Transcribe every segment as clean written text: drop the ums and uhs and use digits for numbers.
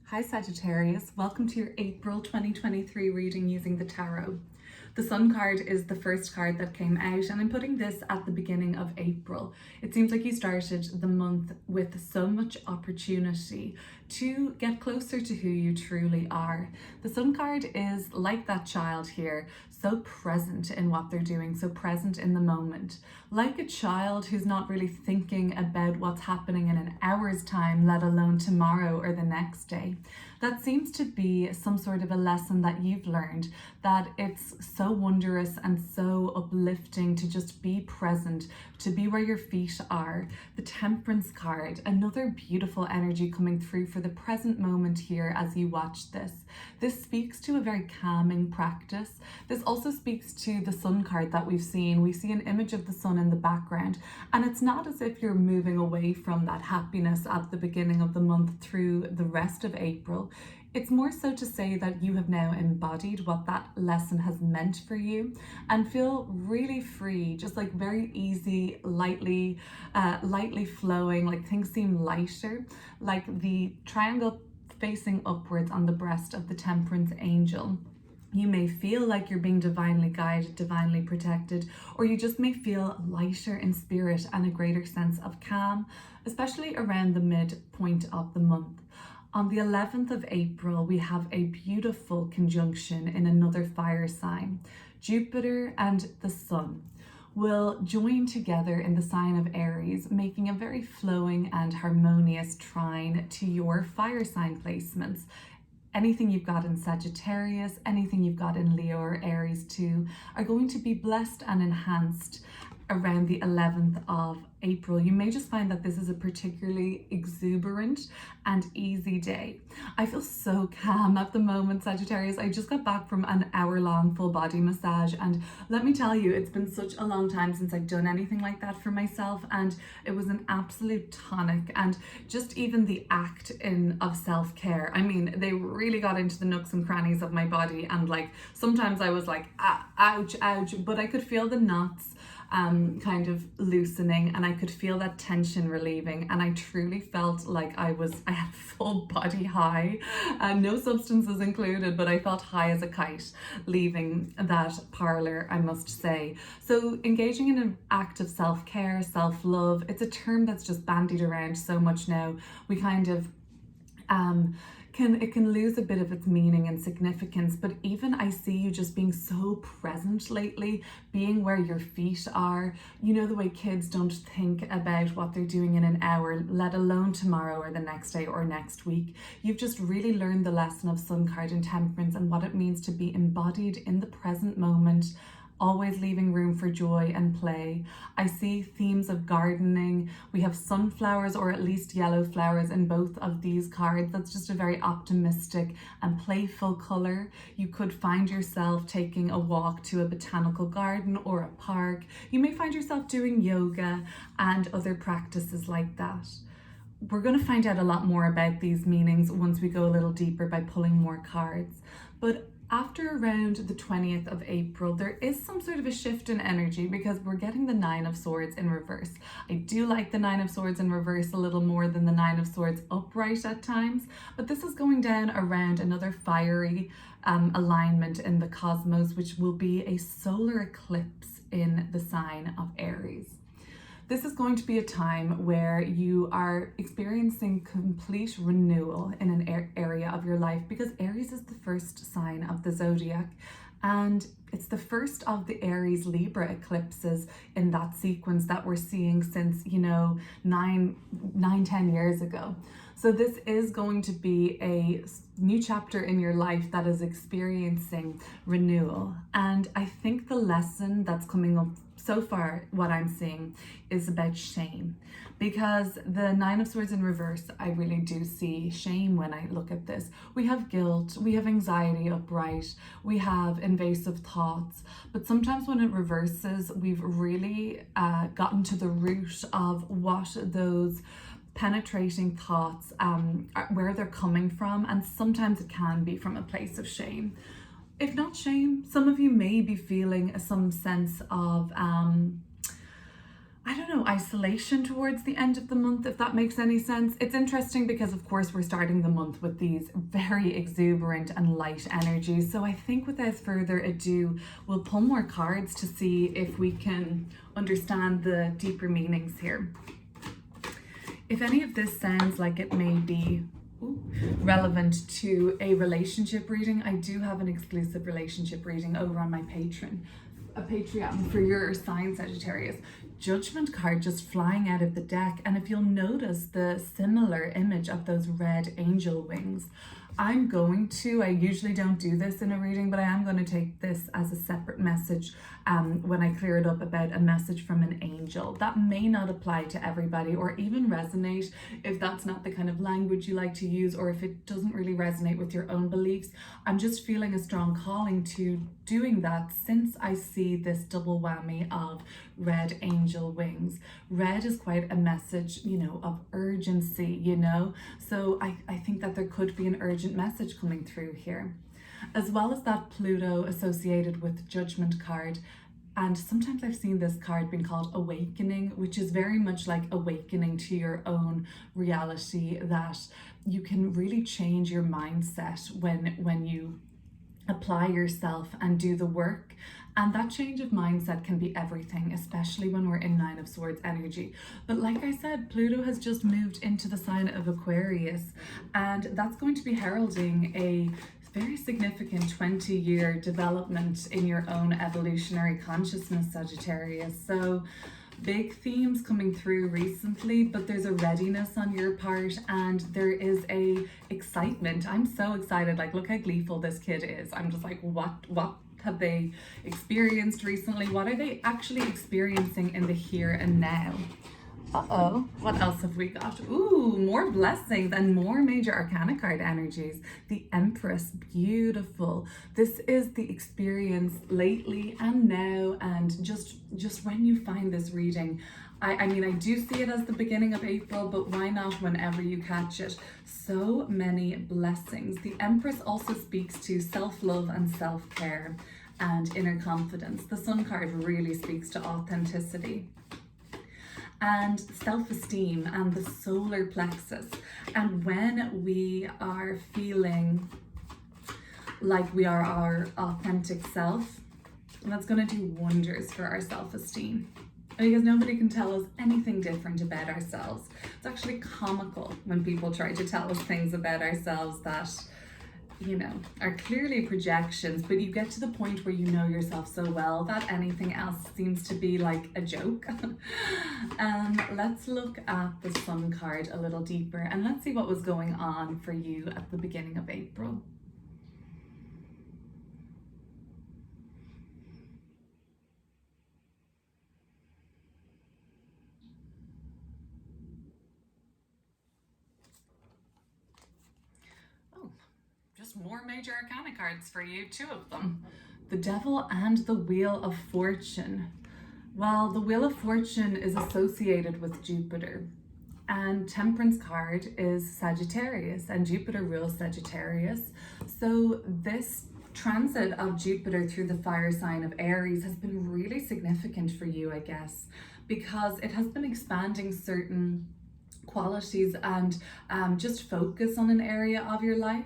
Hi Sagittarius, welcome to your April 2023 reading using the tarot. The Sun card is the first card that came out, and I'm putting this at the beginning of April. It seems like you started the month with so much opportunity to get closer to who you truly are. The Sun card is like that child here, so present in what they're doing, so present in the moment. Like a child who's not really thinking about what's happening in an hour's time, let alone tomorrow or the next day. That seems to be some sort of a lesson that you've learned, that it's so wondrous and so uplifting to just be present, to be where your feet are. The Temperance card, another beautiful energy coming through for the present moment here as you watch this. This speaks to a very calming practice. This also speaks to the Sun card that we've seen. We see an image of the sun in the background, and it's not as if you're moving away from that happiness at the beginning of the month through the rest of April. It's more so to say that you have now embodied what that lesson has meant for you and feel really free, just like very easy, lightly flowing, like things seem lighter, like the triangle facing upwards on the breast of the Temperance angel. You may feel like you're being divinely guided, divinely protected, or you just may feel lighter in spirit and a greater sense of calm, especially around the midpoint of the month. On the 11th of April, we have a beautiful conjunction in another fire sign. Jupiter and the Sun will join together in the sign of Aries, making a very flowing and harmonious trine to your fire sign placements. Anything you've got in Sagittarius, anything you've got in Leo or Aries too, are going to be blessed and enhanced around the 11th of April. You may just find that this is a particularly exuberant and easy day. I feel so calm at the moment, Sagittarius. I just got back from an hour-long full body massage, and let me tell you, it's been such a long time since I've done anything like that for myself, and it was an absolute tonic. And just even the act of self-care, I mean, they really got into the nooks and crannies of my body, and like sometimes I was like, ouch, but I could feel the knots kind of loosening, and I could feel that tension relieving, and I truly felt like I had full body high, no substances included, but I felt high as a kite leaving that parlor, I must say. So engaging in an act of self-care, self-love, it's a term that's just bandied around so much now. We kind of it can lose a bit of its meaning and significance, but even I see you just being so present lately, being where your feet are. You know, the way kids don't think about what they're doing in an hour, let alone tomorrow or the next day or next week. You've just really learned the lesson of Sun card and Temperance and what it means to be embodied in the present moment, always leaving room for joy and play. I see themes of gardening. We have sunflowers, or at least yellow flowers, in both of these cards. That's just a very optimistic and playful color. You could find yourself taking a walk to a botanical garden or a park. You may find yourself doing yoga and other practices like that. We're going to find out a lot more about these meanings once we go a little deeper by pulling more cards. But after around the 20th of April, there is some sort of a shift in energy because we're getting the Nine of Swords in reverse. I do like the Nine of Swords in reverse a little more than the Nine of Swords upright at times, but this is going down around another fiery alignment in the cosmos, which will be a solar eclipse in the sign of Aries. This is going to be a time where you are experiencing complete renewal in an area of your life, because Aries is the first sign of the zodiac, and it's the first of the Aries Libra eclipses in that sequence that we're seeing since, 10 years ago. So this is going to be a new chapter in your life that is experiencing renewal. And I think the lesson that's coming up so far, what I'm seeing, is about shame, because the Nine of Swords in reverse, I really do see shame when I look at this. We have guilt, we have anxiety upright, we have invasive thoughts, but sometimes when it reverses, we've really gotten to the root of what those penetrating thoughts, where they're coming from, and sometimes it can be from a place of shame. If not shame, some of you may be feeling some sense of I don't know, isolation towards the end of the month, if that makes any sense. It's interesting because, of course, we're starting the month with these very exuberant and light energies. So I think without further ado, we'll pull more cards to see if we can understand the deeper meanings here. If any of this sounds like it may be relevant to a relationship reading, I do have an exclusive relationship reading over on my Patreon for your sign, Sagittarius. Judgment card just flying out of the deck, and if you'll notice the similar image of those red angel wings, I usually don't do this in a reading, but I am going to take this as a separate message when I clear it up about a message from an angel. That may not apply to everybody or even resonate if that's not the kind of language you like to use, or if it doesn't really resonate with your own beliefs. I'm just feeling a strong calling to doing that since I see this double whammy of red angel wings. Red is quite a message, of urgency, so I think that there could be an urgent message coming through here, as well as that Pluto associated with Judgment card. And sometimes I've seen this card being called Awakening, which is very much like awakening to your own reality, that you can really change your mindset when you apply yourself and do the work. And that change of mindset can be everything, especially when we're in Nine of Swords energy. But like I said, Pluto has just moved into the sign of Aquarius, and that's going to be heralding a very significant 20-year development in your own evolutionary consciousness, Sagittarius. So big themes coming through recently, but there's a readiness on your part and there is a excitement. I'm so excited. Like, look how gleeful this kid is. I'm just like, what have they experienced recently? What are they actually experiencing in the here and now? What else have we got? Ooh, more blessings and more major arcana card energies. The Empress, beautiful. This is the experience lately and now, and just when you find this reading, I mean, I do see it as the beginning of April, but why not whenever you catch it? So many blessings. The Empress also speaks to self-love and self-care and inner confidence. The Sun card really speaks to authenticity and self-esteem and the solar plexus. And when we are feeling like we are our authentic self, that's going to do wonders for our self-esteem, because nobody can tell us anything different about ourselves. It's actually comical when people try to tell us things about ourselves that are clearly projections, but you get to the point where you know yourself so well that anything else seems to be like a joke. Let's look at the Sun card a little deeper and let's see what was going on for you at the beginning of April. More major arcana cards for you, 2 of them. The Devil and the Wheel of Fortune. Well, the Wheel of Fortune is associated with Jupiter, and Temperance card is Sagittarius, and Jupiter rules Sagittarius. So this transit of Jupiter through the fire sign of Aries has been really significant for you, I guess, because it has been expanding certain qualities and just focus on an area of your life.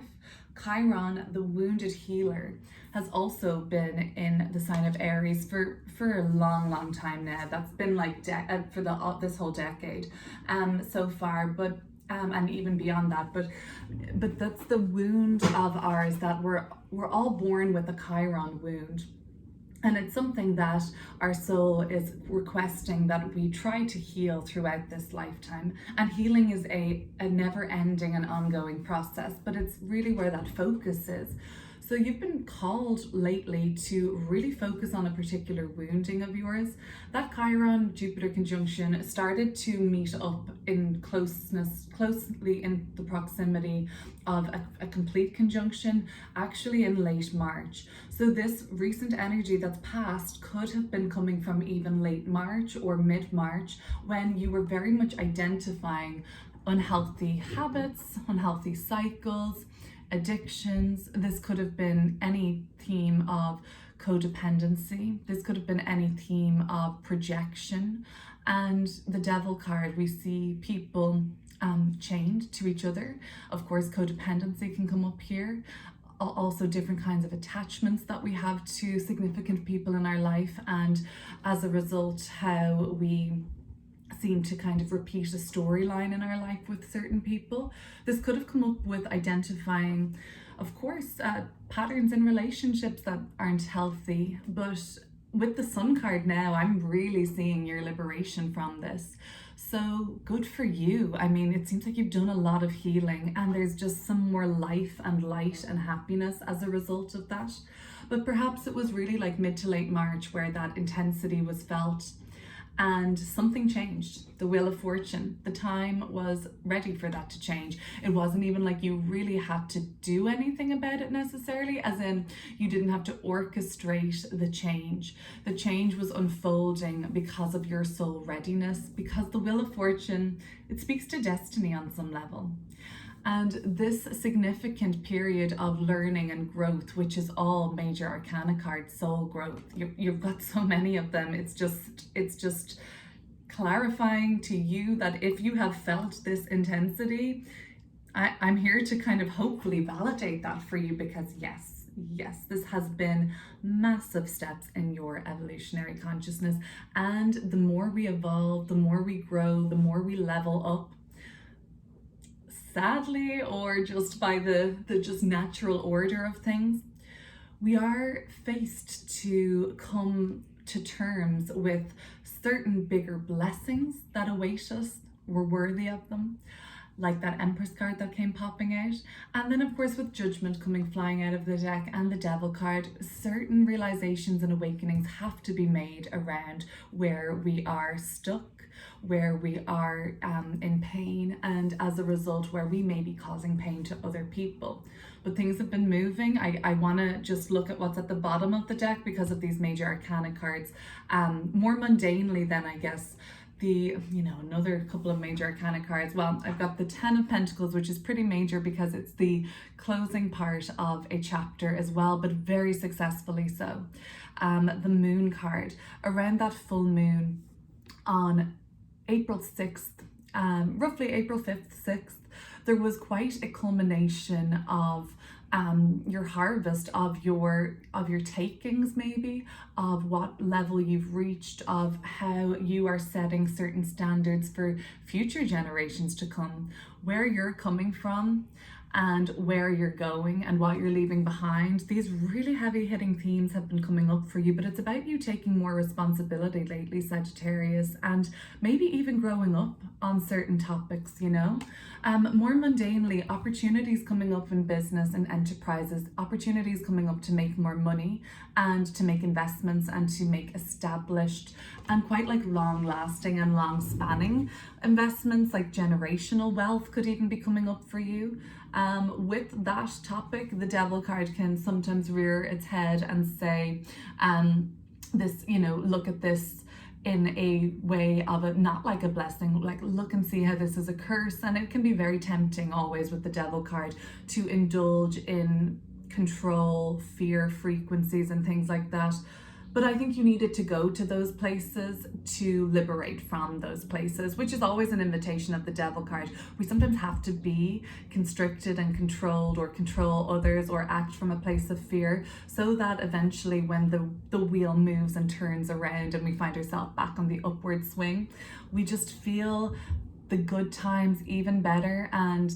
Chiron, the wounded healer, has also been in the sign of Aries for a long time now. That's been like for this whole decade so far, but and even beyond that. But that's the wound of ours, that we're all born with a Chiron wound. And it's something that our soul is requesting that we try to heal throughout this lifetime. And healing is a never-ending and ongoing process, but it's really where that focus is. So you've been called lately to really focus on a particular wounding of yours. That Chiron-Jupiter conjunction started to meet up in closely in the proximity of a complete conjunction, actually in late March. So this recent energy that's passed could have been coming from even late March or mid-March, when you were very much identifying unhealthy habits, unhealthy cycles, addictions. This could have been any theme of codependency. This could have been any theme of projection. And the Devil card, we see people chained to each other. Of course, codependency can come up here. Also different kinds of attachments that we have to significant people in our life, and as a result how we seem to kind of repeat a storyline in our life with certain people. This could have come up with identifying, of course, patterns in relationships that aren't healthy, but with the Sun card now, I'm really seeing your liberation from this. So good for you. I mean, it seems like you've done a lot of healing, and there's just some more life and light and happiness as a result of that. But perhaps it was really like mid to late March where that intensity was felt, and something changed. The Wheel of Fortune, the time was ready for that to change. It wasn't even like you really had to do anything about it necessarily, as in you didn't have to orchestrate the change. The change was unfolding because of your soul readiness, because the Wheel of Fortune, it speaks to destiny on some level. And this significant period of learning and growth, which is all major arcana cards, soul growth, you've got so many of them. It's just clarifying to you that if you have felt this intensity, I'm here to kind of hopefully validate that for you, because yes, this has been massive steps in your evolutionary consciousness. And the more we evolve, the more we grow, the more we level up, sadly, or just by the just natural order of things, we are faced to come to terms with certain bigger blessings that await us. We're worthy of them, like that Empress card that came popping out. And then of course with Judgment coming flying out of the deck and the Devil card, certain realizations and awakenings have to be made around where we are stuck, where we are in pain, and as a result where we may be causing pain to other people. But things have been moving. I want to just look at what's at the bottom of the deck because of these major arcana cards, more mundanely than I guess another couple of major arcana cards. Well, I've got the 10 of Pentacles, which is pretty major because it's the closing part of a chapter as well, but very successfully so. The Moon card, around that full moon on April 6th, roughly April 5th, 6th, there was quite a culmination of your harvest, of your takings, maybe, of what level you've reached, of how you are setting certain standards for future generations to come, where you're coming from and where you're going and what you're leaving behind. These really heavy hitting themes have been coming up for you, but it's about you taking more responsibility lately, Sagittarius, and maybe even growing up on certain topics, more mundanely, opportunities coming up in business and enterprises, opportunities coming up to make more money and to make investments and to make established and quite like long lasting and long spanning investments, like generational wealth could even be coming up for you. With that topic, the Devil card can sometimes rear its head and say, look at this in a way of it not like a blessing, like look and see how this is a curse. And it can be very tempting always with the Devil card to indulge in control, fear frequencies and things like that. But I think you needed to go to those places to liberate from those places, which is always an invitation of the Devil card. We sometimes have to be constricted and controlled, or control others, or act from a place of fear, so that eventually when the wheel moves and turns around and we find ourselves back on the upward swing, we just feel the good times even better, and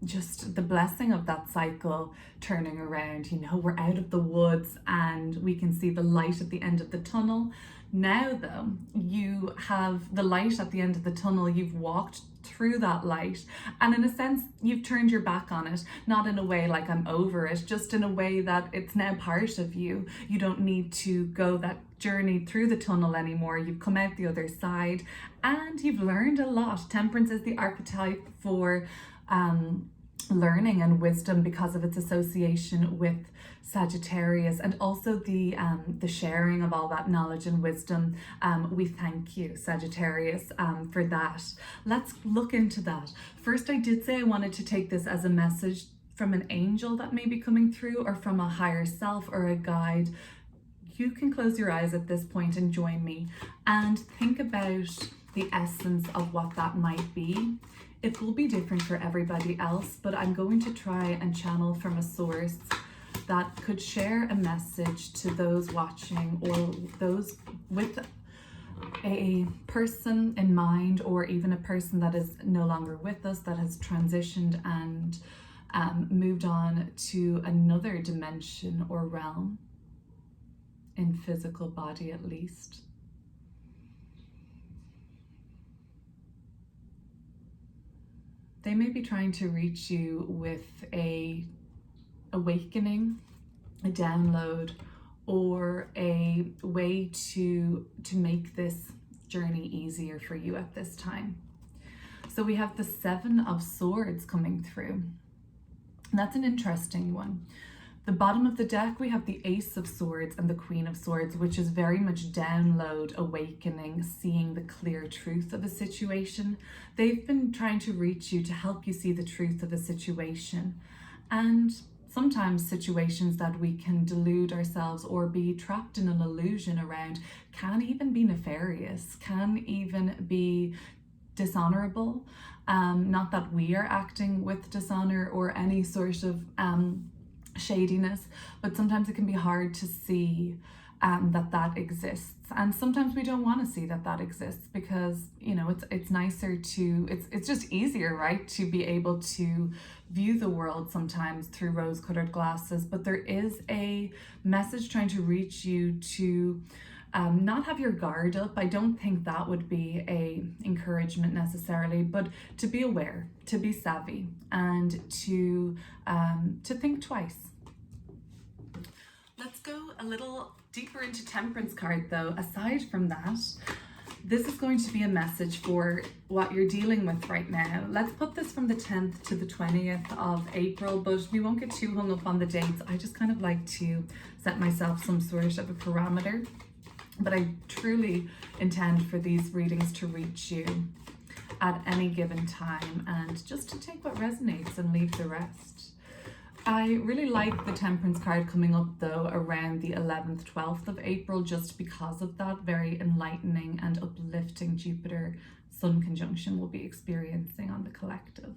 just the blessing of that cycle turning around. We're out of the woods and we can see the light at the end of the tunnel. Now though, you have the light at the end of the tunnel, you've walked through that light, and in a sense you've turned your back on it, not in a way like I'm over it, just in a way that it's now part of you. You don't need to go that journey through the tunnel anymore. You've come out the other side and you've learned a lot. Temperance is the archetype for learning and wisdom because of its association with Sagittarius, and also the sharing of all that knowledge and wisdom. We thank you, Sagittarius, for that. Let's look into that. First, I did say I wanted to take this as a message from an angel that may be coming through, or from a higher self or a guide. you can close your eyes at this point and join me and think about the essence of what that might be. It will be different for everybody else, but I'm going to try and channel from a source that could share a message to those watching or those with a person in mind, or even a person that is no longer with us, that has transitioned and moved on to another dimension or realm, in physical body at least. They may be trying to reach you with a awakening, a download, or a way to make this journey easier for you at this time. So we have the Seven of Swords coming through. And that's an interesting one. The bottom of the deck, we have the Ace of Swords and the Queen of Swords, which is very much download, awakening, seeing the clear truth of a situation. They've been trying to reach you to help you see the truth of a situation. And sometimes situations that we can delude ourselves or be trapped in an illusion around can even be nefarious, can even be dishonorable. Not that we are acting with dishonor or any sort of shadiness, but sometimes it can be hard to see that exists, and sometimes we don't want to see that exists, because you know it's nicer to it's just easier, right, to be able to view the world sometimes through rose-colored glasses. But there is a message trying to reach you to not have your guard up. I don't think that would be a encouragement necessarily, but to be aware, to be savvy, and to think twice. Let's go a little deeper into Temperance card though. Aside from that, this is going to be a message for what you're dealing with right now. Let's put this from the 10th to the 20th of April, but we won't get too hung up on the dates. I just kind of like to set myself some sort of a parameter. But I truly intend for these readings to reach you at any given time, and just to take what resonates and leave the rest. I really like the Temperance card coming up though around the 11th, 12th of April, just because of that very enlightening and uplifting Jupiter Sun conjunction we'll be experiencing on the collective.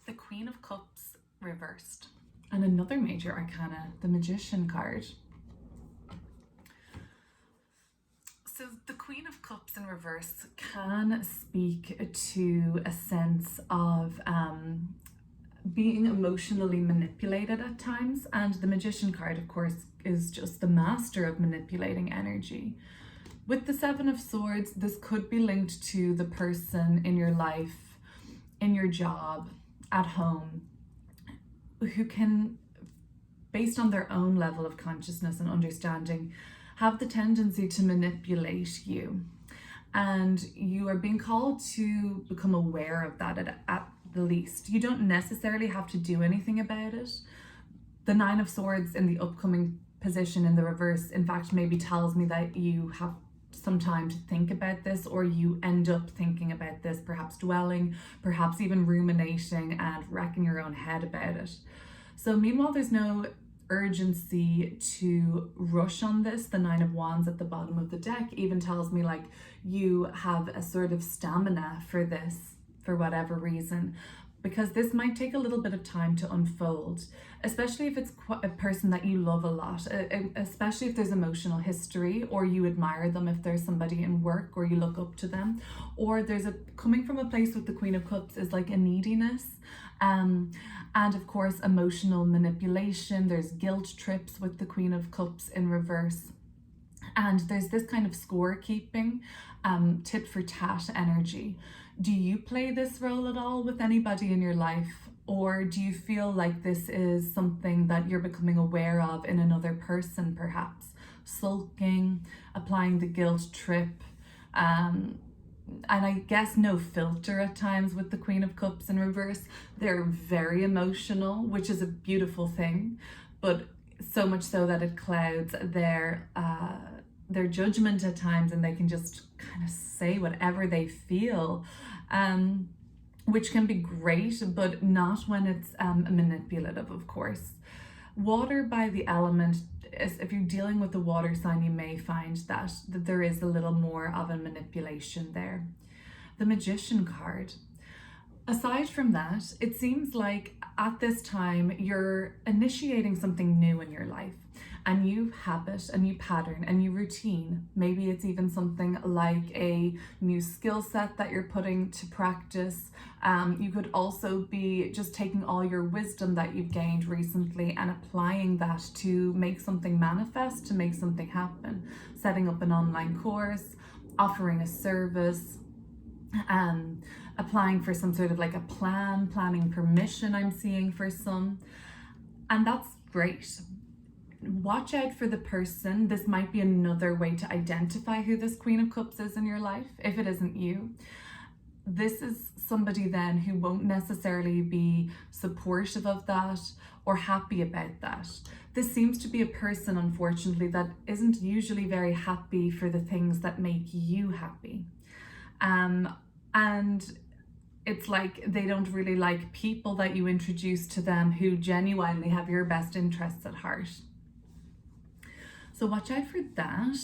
The Queen of Cups reversed. And another major arcana, the Magician card. So the Queen of Cups in reverse can speak to a sense of being emotionally manipulated at times. And the Magician card, of course, is just the master of manipulating energy. With the Seven of Swords, this could be linked to the person in your life, in your job, at home, who can, based on their own level of consciousness and understanding, have the tendency to manipulate you. And you are being called to become aware of that at the least. You don't necessarily have to do anything about it. The Nine of Swords in the upcoming position in the reverse, in fact, maybe tells me that you have some time to think about this, or you end up thinking about this, perhaps dwelling, perhaps even ruminating and wrecking your own head about it. So meanwhile, there's no urgency to rush on this. The Nine of Wands at the bottom of the deck even tells me like you have a sort of stamina for this, for whatever reason, because this might take a little bit of time to unfold, especially if it's a person that you love a lot, especially if there's emotional history, or you admire them, if there's somebody in work or you look up to them, or there's coming from a place with the Queen of Cups is like a neediness, and of course emotional manipulation. There's guilt trips with the Queen of Cups in reverse, and there's this kind of scorekeeping, tit for tat energy. Do you play this role at all with anybody in your life? Or do you feel like this is something that you're becoming aware of in another person, perhaps? Sulking, applying the guilt trip, and I guess no filter at times with the Queen of Cups in reverse. They're very emotional, which is a beautiful thing, but so much so that it clouds their their judgment at times, and they can just kind of say whatever they feel, which can be great, but not when it's manipulative, of course. Water by the element, if you're dealing with the water sign, you may find that there is a little more of a manipulation there. The Magician card. Aside from that, it seems like at this time you're initiating something new in your life, a new habit, a new pattern, a new routine. Maybe it's even something like a new skill set that you're putting to practice. You could also be just taking all your wisdom that you've gained recently and applying that to make something manifest, to make something happen. Setting up an online course, offering a service, applying for some sort of like a planning permission I'm seeing for some. And that's great. Watch out for the person. This might be another way to identify who this Queen of Cups is in your life, if it isn't you. This is somebody then who won't necessarily be supportive of that or happy about that. This seems to be a person, unfortunately, that isn't usually very happy for the things that make you happy. And it's like they don't really like people that you introduce to them who genuinely have your best interests at heart. So watch out for that.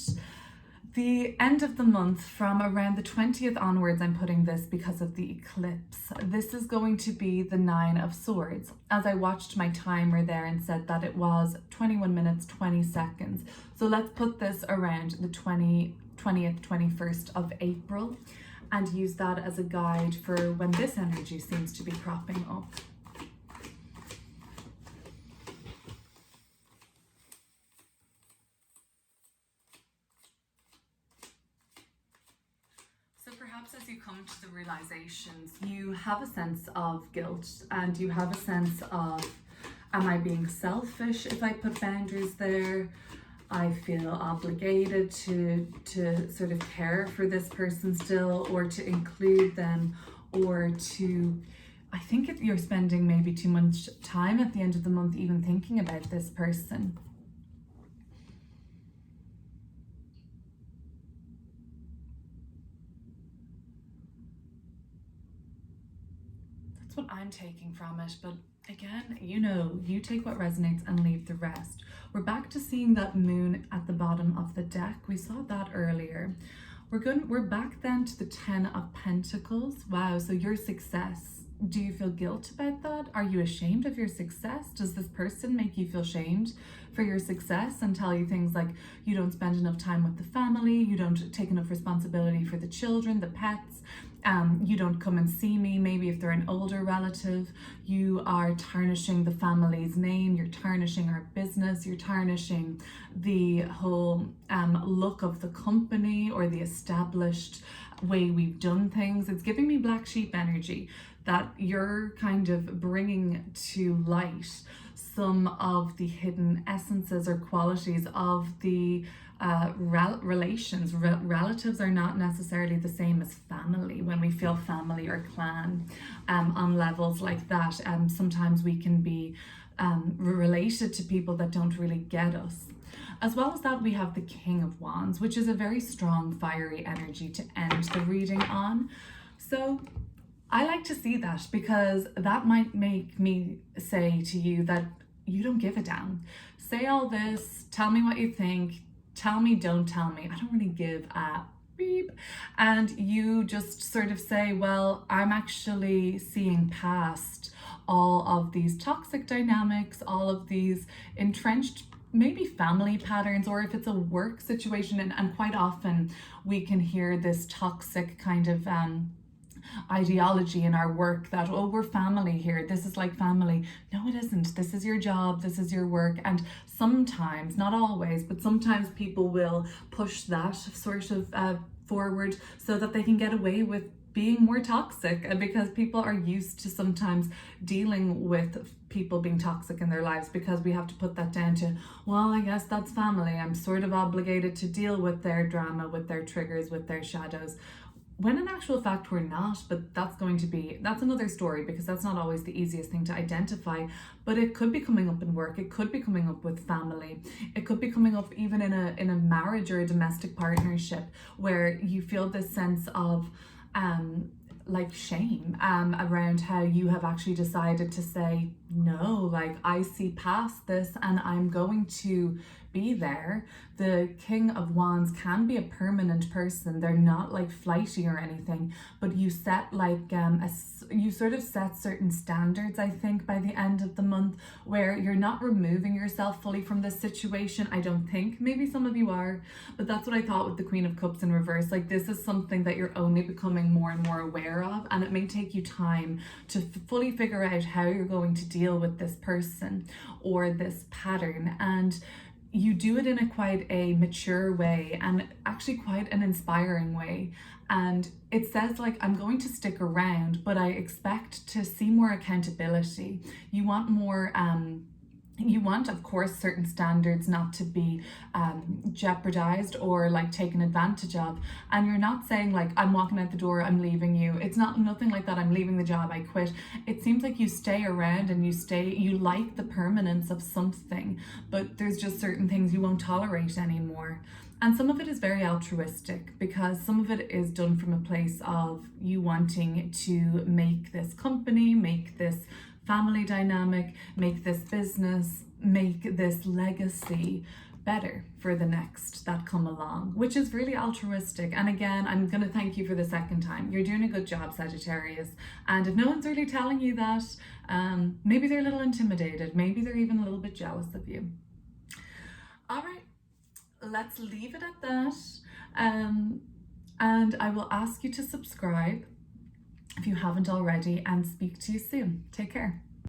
The end of the month, from around the 20th onwards, I'm putting this because of the eclipse. This is going to be the 9 of Swords. As I watched my timer there and said that it was 21 minutes, 20 seconds. So let's put this around the 20th, 21st of April and use that as a guide for when this energy seems to be cropping up. Perhaps as you come to the realizations, you have a sense of guilt and you have a sense of, am I being selfish if I put boundaries there? I feel obligated to sort of care for this person still, or to include them, or to, I think you're spending maybe too much time at the end of the month even thinking about this person. That's what I'm taking from it, but again, you take what resonates and leave the rest. We're back to seeing that moon at the bottom of the deck. We saw that earlier. We're back then to the 10 of Pentacles. Wow, so your success. Do you feel guilt about that? Are you ashamed of your success? Does this person make you feel shamed for your success and tell you things like you don't spend enough time with the family, you don't take enough responsibility for the children, the pets, you don't come and see me, maybe if they're an older relative, you are tarnishing the family's name, you're tarnishing our business, you're tarnishing the whole look of the company or the established way we've done things. It's giving me black sheep energy, that you're kind of bringing to light some of the hidden essences or qualities of the relations. Relatives are not necessarily the same as family. When we feel family or clan on levels like that, sometimes we can be related to people that don't really get us. As well as that, we have the King of Wands, which is a very strong fiery energy to end the reading on. So I like to see that, because that might make me say to you that you don't give a damn. Say all this, tell me what you think, tell me, don't tell me. I don't really give a beep. And you just sort of say, well, I'm actually seeing past all of these toxic dynamics, all of these entrenched maybe family patterns, or if it's a work situation, and quite often we can hear this toxic kind of ideology in our work that, oh, we're family here, this is like family. No, it isn't. This is your job, this is your work. And sometimes, not always, but sometimes people will push that sort of forward so that they can get away with being more toxic, because people are used to sometimes dealing with people being toxic in their lives, because we have to put that down to, well, I guess that's family, I'm sort of obligated to deal with their drama, with their triggers, with their shadows. when in actual fact we're not. But that's another story, because that's not always the easiest thing to identify. But it could be coming up in work, it could be coming up with family, it could be coming up even in a marriage or a domestic partnership, where you feel this sense of like shame around how you have actually decided to say no, like I see past this and I'm going to be there. The King of Wands can be a permanent person. They're not like flighty or anything, but you set like you sort of set certain standards, I think, by the end of the month, where you're not removing yourself fully from this situation. I don't think, maybe some of you are, but that's what I thought with the Queen of Cups in reverse. Like, this is something that you're only becoming more and more aware of, and it may take you time to fully figure out how you're going to deal with this person or this pattern. And you do it in quite a mature way, and actually quite an inspiring way. And it says like, I'm going to stick around, but I expect to see more accountability. You want more you want, of course, certain standards not to be jeopardized or like taken advantage of. And you're not saying like, I'm walking out the door, I'm leaving you. It's nothing like that. I'm leaving the job, I quit. It seems like you stay around and you like the permanence of something, but there's just certain things you won't tolerate anymore. And some of it is very altruistic, because some of it is done from a place of you wanting to make this company, make this family dynamic, make this business, make this legacy better for the next that come along, which is really altruistic. And again, I'm going to thank you for the second time. You're doing a good job, Sagittarius. And if no one's really telling you that, maybe they're a little intimidated. Maybe they're even a little bit jealous of you. All right, let's leave it at that. And I will ask you to subscribe if you haven't already, and speak to you soon. Take care.